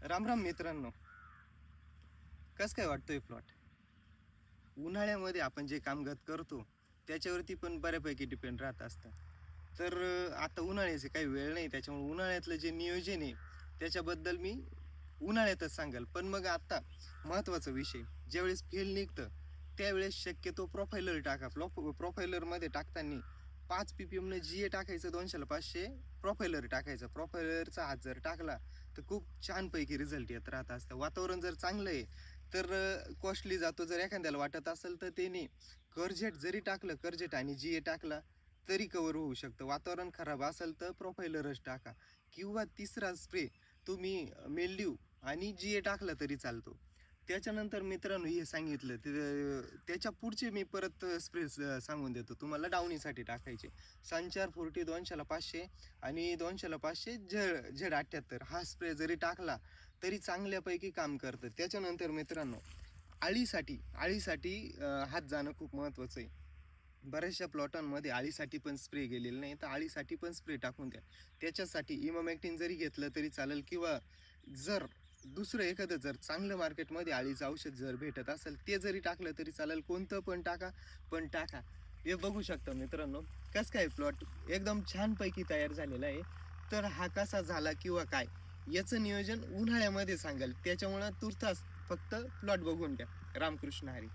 राम राम मित्रांनो, कस काय वाटतोय प्लॉट? उन्हाळ्यामध्ये आपण जे कामगत करतो त्याच्यावरती पण बऱ्यापैकी डिपेंड राहत असतं. तर आता उन्हाळ्याचे काही वेळ नाही, त्याच्यामुळे उन्हाळ्यातलं जे नियोजन आहे त्याच्याबद्दल मी उन्हाळ्यातच सांगाल. पण मग आता महत्त्वाचा विषय, ज्यावेळेस फेल निघतं त्यावेळेस शक्यतो प्रोफायलर टाका. प्रोफायलरमध्ये टाकताना 5 ppm GA टाकायचं, 200ला 500 प्रोफायलर टाकायचं. प्रोफायलरचा हात जर टाकला तर खूप छानपैकी रिझल्ट येत राहत असतं. वातावरण जर चांगलं आहे तर कॉस्टली जातो. जर एखाद्याला वाटत असेल तर त्याने करजेट जरी टाकलं, करजेट आणि GA टाकला तरी कवर होऊ शकतं. वातावरण खराब असेल तर प्रोफायलरच टाका, किंवा तिसरा स्प्रे तुम्ही मेल्ड्यू आणि GA टाकला तरी चालतो. त्याच्यानंतर मित्रांनो हे सांगितलं त्याच्या पुढचे मी परत स्प्रे सांगून देतो तुम्हाला. डाउनीसाठी टाकायचे संचार 40 200ला 500 आणि 200ला 500 Z78. हा स्प्रे जरी टाकला तरी चांगल्यापैकी काम करतं. त्याच्यानंतर मित्रांनो अळीसाठी हात जाणं खूप महत्त्वाचं आहे. बऱ्याचशा प्लॉटांमध्ये अळीसाठी पण स्प्रे गेलेलं नाही, तर अळीसाठी पण स्प्रे टाकून द्या. त्याच्यासाठी इमामॅक्टिन जरी घेतलं तरी चालेल, किंवा जर दुसरं एखादं जर चांगलं मार्केटमध्ये अळीचं औषध जर भेटत असेल ते जरी टाकलं तरी चालेल. कोणतं पण टाका. हे बघू शकता मित्रांनो, कसं काय प्लॉट एकदम छानपैकी तयार झालेला आहे. तर हा कसा झाला किंवा काय याचं नियोजन उन्हाळ्यामध्ये सांगाल, त्याच्यामुळं तुर्तास फक्त प्लॉट बघून घ्या. रामकृष्ण हरी.